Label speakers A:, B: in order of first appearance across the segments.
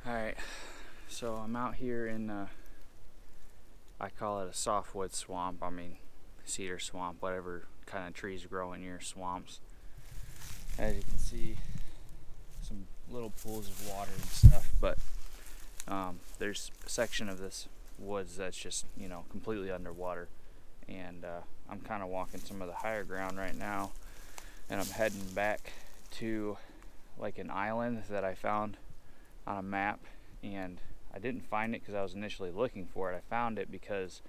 A: Alright, so I'm out here in, I call it a softwood swamp. I mean, cedar swamp, whatever kind of trees grow in your swamps. As you can see, some little pools of water and stuff, but there's a section of this woods that's just, completely underwater. And I'm kind of walking some of the higher ground right now, and I'm heading back to like an island that I found on a map, and I didn't find it because I was initially looking for it. I found it because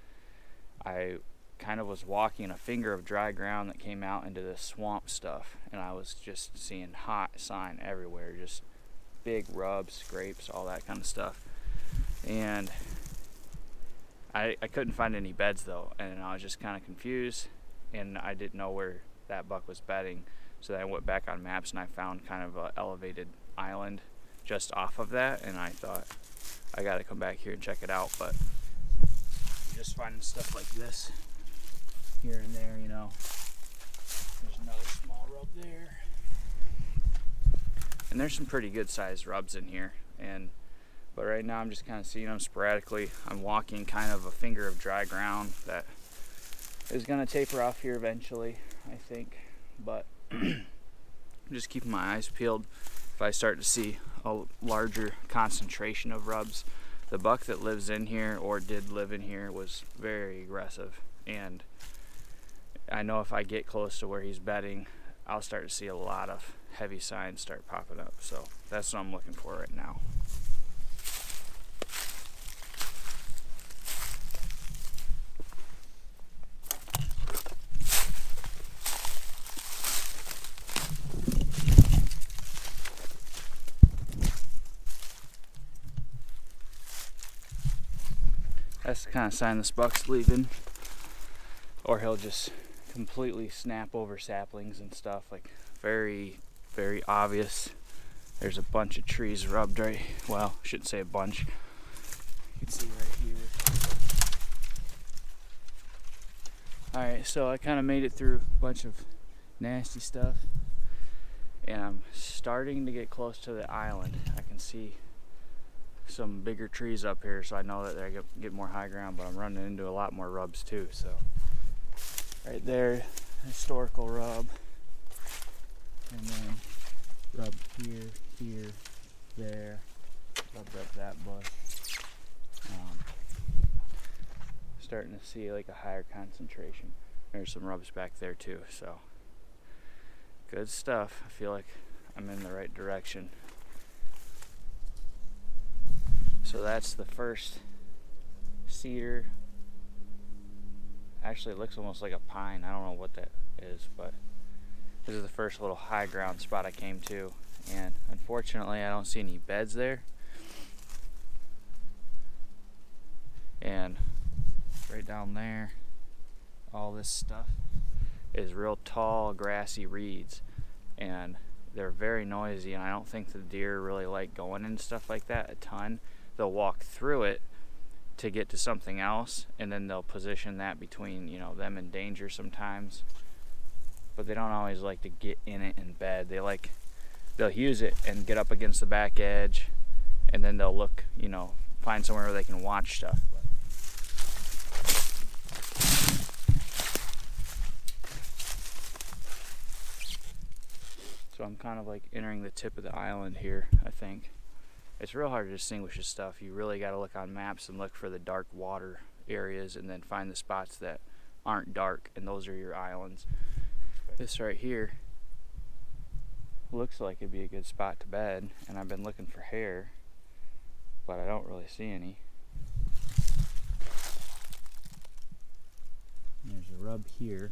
A: I kind of was walking a finger of dry ground that came out into this swamp stuff, and I was just seeing hot sign everywhere, just big rubs, scrapes, all that kind of stuff. And I couldn't find any beds though, and I was just kind of confused, and I didn't know where that buck was bedding. So then I went back on maps and I found kind of an elevated island just off of that, and I thought I gotta come back here and check it out. But I'm just finding stuff like this here and there, There's another small rub there, and there's some pretty good sized rubs in here. But right now I'm just kind of seeing them sporadically. I'm walking kind of a finger of dry ground that is gonna taper off here eventually, I think. But I'm just keeping my eyes peeled. If I start to see a larger concentration of rubs, the buck that lives in here or did live in here was very aggressive, and I know if I get close to where he's bedding, I'll start to see a lot of heavy signs start popping up. So that's what I'm looking for right now. That's the kind of sign this buck's leaving, or he'll just completely snap over saplings and stuff. Like, very, very obvious. There's a bunch of trees rubbed right, well, I shouldn't say a bunch. You can see right here. Alright, so I kind of made it through a bunch of nasty stuff, and I'm starting to get close to the island. I can see some bigger trees up here, so I know that I get more high ground, but I'm running into a lot more rubs too. So right there, historical rub, and then rub here, there, rubbed up that bush. Starting to see like a higher concentration. There's some rubs back there too, so good stuff. I feel like I'm in the right direction. So that's the first cedar. Actually, it looks almost like a pine. I don't know what that is, but this is the first little high ground spot I came to. And unfortunately, I don't see any beds there. And right down there, all this stuff is real tall, grassy reeds. And they're very noisy, and I don't think the deer really like going in stuff like that a ton. They'll walk through it to get to something else, and then they'll position that between, them and danger sometimes. But they don't always like to get in it in bed. They'll use it and get up against the back edge, and then they'll look, find somewhere where they can watch stuff. So I'm kind of like entering the tip of the island here, I think. It's real hard to distinguish this stuff. You really got to look on maps and look for the dark water areas, and then find the spots that aren't dark, and those are your islands. This right here looks like it'd be a good spot to bed, and I've been looking for hair, but I don't really see any. There's a rub here.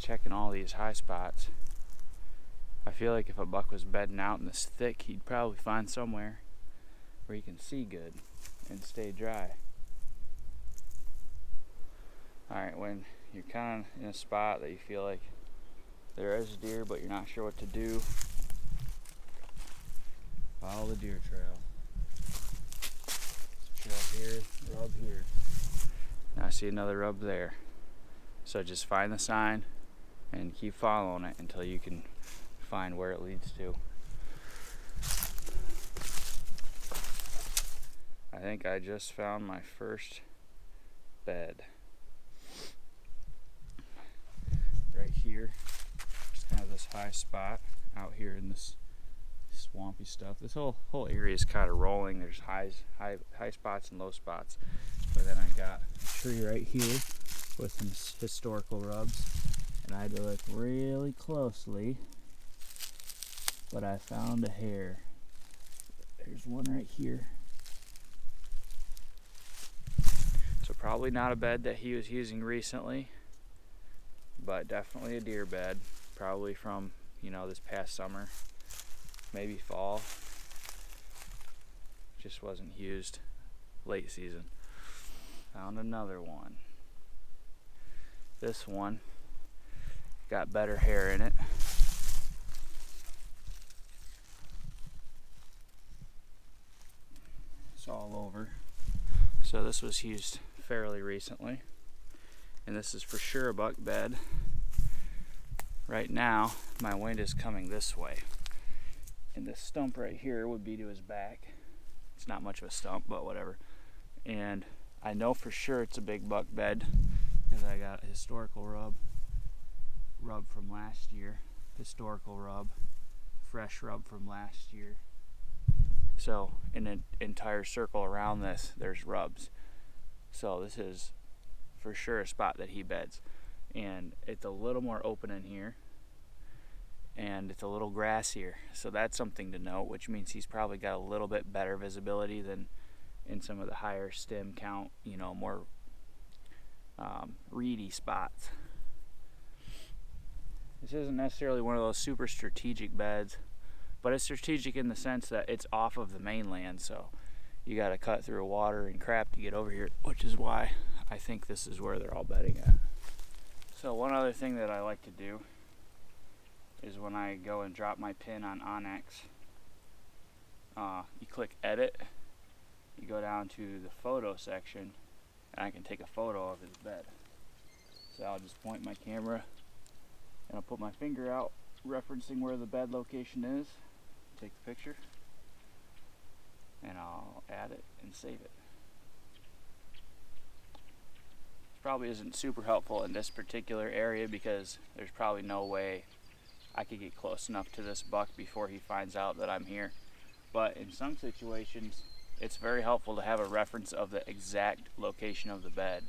A: Checking all these high spots. I feel like if a buck was bedding out in this thick, he'd probably find somewhere where he can see good and stay dry. Alright, when you're kind of in a spot that you feel like there is deer but you're not sure what to do, Follow the deer trail. Rub here, rub here. Now I see another rub there. So just find the sign and keep following it until you can find where it leads to. I think I just found my first bed. Right here, just kind of this high spot out here in this swampy stuff. This whole area is kind of rolling. There's high spots and low spots. But then I got a tree right here with some historical rubs, and I had to look really closely, but I found a hair. There's one right here. So probably not a bed that he was using recently, but definitely a deer bed, probably from, you know, this past summer, maybe fall. Just wasn't used late season. Found another one. This one got better hair in it. It's all over. So this was used fairly recently, and this is for sure a buck bed. Right now my wind is coming this way, and this stump right here would be to his back. It's not much of a stump, but whatever. And I know for sure it's a big buck bed because I got a historical rub from last year, historical rub, fresh rub from last year. So in an entire circle around this, there's rubs. So this is for sure a spot that he beds. And it's a little more open in here, and it's a little grassier. So that's something to note, which means he's probably got a little bit better visibility than in some of the higher stem count, you know, more reedy spots. This isn't necessarily one of those super strategic beds, but it's strategic in the sense that it's off of the mainland, so you got to cut through water and crap to get over here, which is why I think this is where they're all bedding at. So one other thing that I like to do is when I go and drop my pin on Onyx, you click edit, you go down to the photo section, and I can take a photo of his bed. So I'll just point my camera and I'll put my finger out referencing where the bed location is, take the picture, and I'll add it and save it. This probably isn't super helpful in this particular area because there's probably no way I could get close enough to this buck before he finds out that I'm here. But in some situations, it's very helpful to have a reference of the exact location of the bed,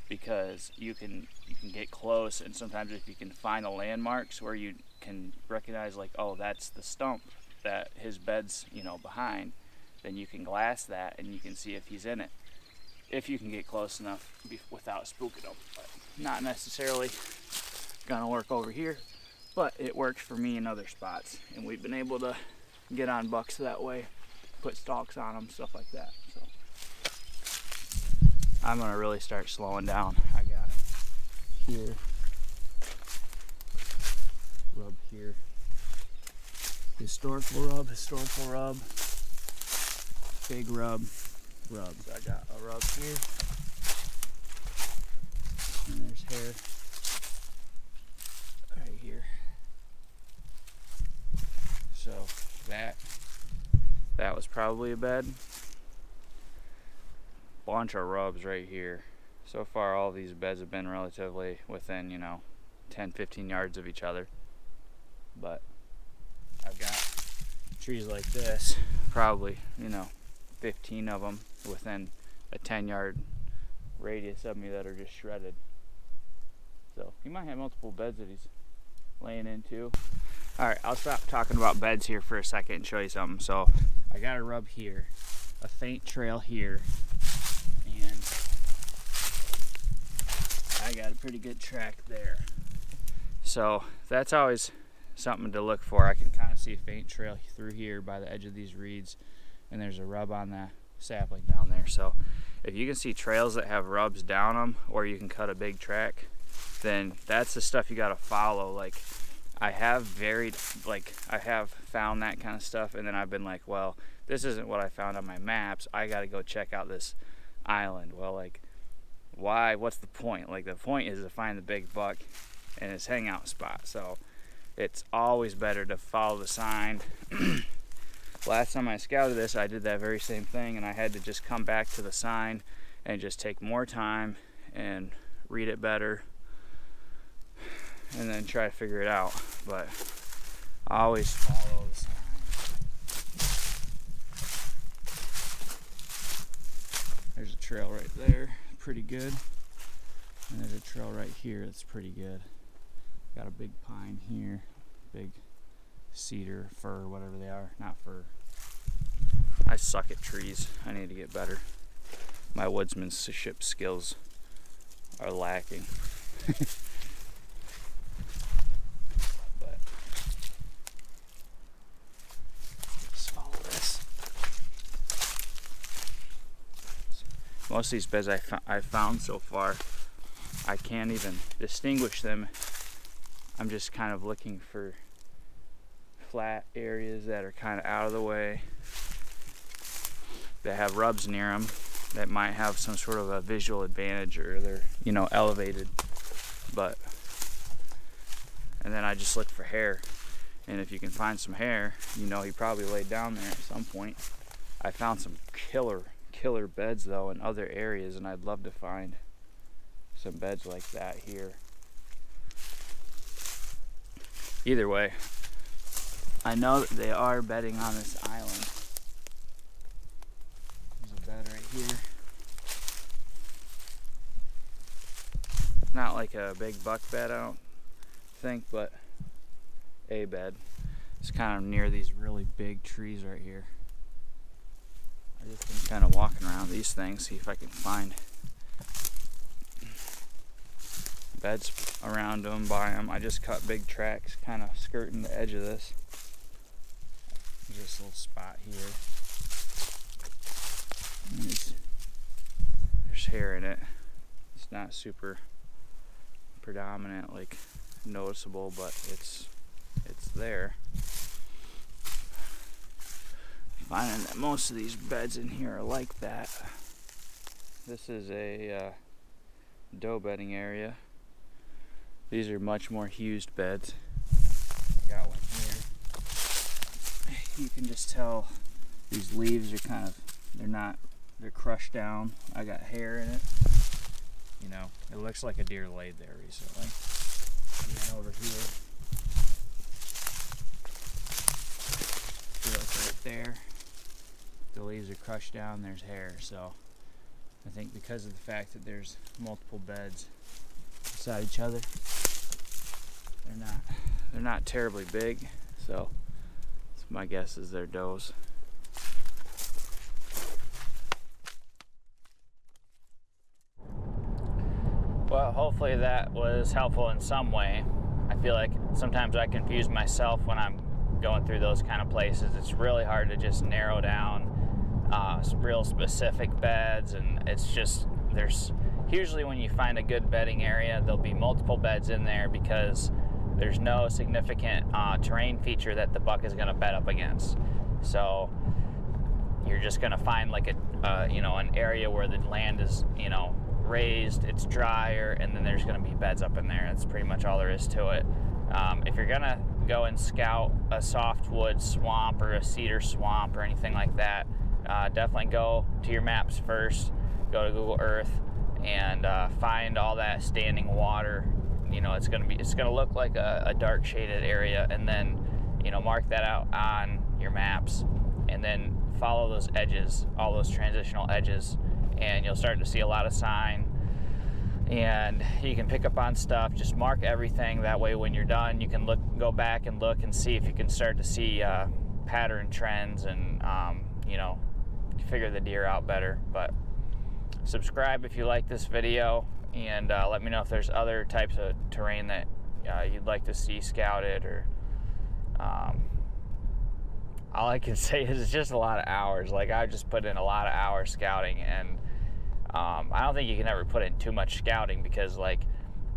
A: because you can get close, and sometimes if you can find the landmarks where you can recognize, like, oh, that's the stump that his bed's, you know, behind, then you can glass that and you can see if he's in it, if you can get close enough without spooking him. But not necessarily gonna work over here, but it works for me in other spots, and we've been able to get on bucks that way, put stalks on them, stuff like that. So I'm gonna really start slowing down. I got here, rub here, historical rub, big rub, rubs. I got a rub here, and there's hair right here. So that was probably a bed. Bunch of rubs right here. So far all these beds have been relatively within, you know, 10-15 yards of each other, but I've got trees like this, probably, you know, 15 of them within a 10-yard radius of me that are just shredded. So he might have multiple beds that he's laying into. Alright, I'll stop talking about beds here for a second and show you something. So I got a rub here, a faint trail here, and I got a pretty good track there. So that's always something to look for. I can kind of see a faint trail through here by the edge of these reeds, and there's a rub on the sapling down there. So if you can see trails that have rubs down them, or you can cut a big track, then that's the stuff you got to follow. Like, I have varied, like I have found that kind of stuff, and then I've been like, well, this isn't what I found on my maps. I got to go check out this island. Well, like, why? What's the point? Like, the point is to find the big buck and his hangout spot. So it's always better to follow the sign. Last time I scouted this, I did that very same thing, and I had to just come back to the sign and just take more time and read it better and then try to figure it out. But I always follow the sign. There's a trail right there, pretty good. And there's a trail right here that's pretty good. Got a big pine here, big cedar, fir, whatever they are. Not fir. I suck at trees. I need to get better. My woodsmanship skills are lacking. But just follow this. Most of these beds I've found so far, I can't even distinguish them. I'm just kind of looking for flat areas that are kind of out of the way, that have rubs near them, that might have some sort of a visual advantage, or they're, you know, elevated. But, and then I just look for hair, and if you can find some hair, you know he probably laid down there at some point. I found some killer beds though in other areas, and I'd love to find some beds like that here. Either way, I know that they are bedding on this island. There's a bed right here. Not like a big buck bed, I don't think, but a bed. It's kind of near these really big trees right here. I've just been kind of walking around these things, see if I can find beds around them, by them. I just cut big tracks, kind of skirting the edge of this. There's this little spot here. There's hair in it. It's not super predominant, like noticeable, but it's there. Finding that most of these beds in here are like that. This is a doe bedding area. These are much more hused beds. I got one here. You can just tell these leaves are kind of, they're crushed down. I got hair in it. You know, it looks like a deer laid there recently. And then over here, look right there, the leaves are crushed down, there's hair. So I think because of the fact that there's multiple beds beside each other, they're not terribly big, so my guess is they're does. Well, hopefully that was helpful in some way. I feel like sometimes I confuse myself when I'm going through those kind of places. It's really hard to just narrow down real specific beds, and it's just, there's usually, when you find a good bedding area, there'll be multiple beds in there because there's no significant terrain feature that the buck is going to bed up against. So you're just going to find like an area where the land is, raised, it's drier, and then there's going to be beds up in there. That's pretty much all there is to it. If you're going to go and scout a softwood swamp or a cedar swamp or anything like that, definitely go to your maps first. Go to Google Earth and find all that standing water. It's gonna look like a dark shaded area, and then mark that out on your maps, and then follow those edges, all those transitional edges, and you'll start to see a lot of sign, and you can pick up on stuff. Just mark everything, that way when you're done you can go back and look and see if you can start to see pattern trends, and figure the deer out better. But subscribe if you like this video, and let me know if there's other types of terrain that you'd like to see scouted, or all I can say is it's just a lot of hours. Like, I just put in a lot of hours scouting, and I don't think you can ever put in too much scouting, because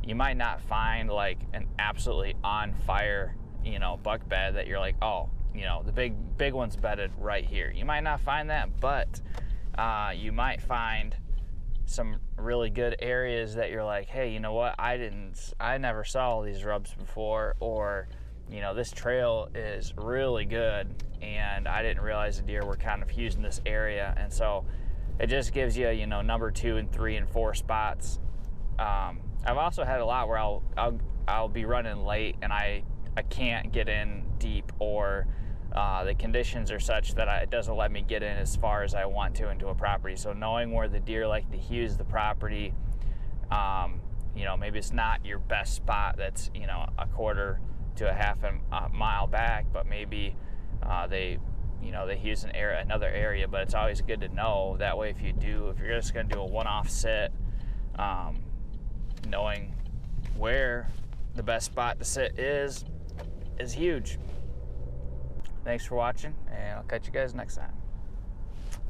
A: you might not find like an absolutely on fire, you know, buck bed that you're like, oh, you know, the big one's bedded right here. You might not find that, but you might find some really good areas that you're like, hey, you know what, I never saw all these rubs before, or, you know, this trail is really good and I didn't realize the deer were kind of using this area. And so it just gives you, you know, number 2 and 3 and 4 spots. I've also had a lot where I'll be running late and I can't get in deep, or the conditions are such that it doesn't let me get in as far as I want to into a property. So knowing where the deer like to use the property, you know, maybe it's not your best spot that's, you know, a quarter to a half a mile back, but maybe they use another area. But it's always good to know that way. If you're just going to do a one-off sit, knowing where the best spot to sit is huge. Thanks for watching, and I'll catch you guys next time.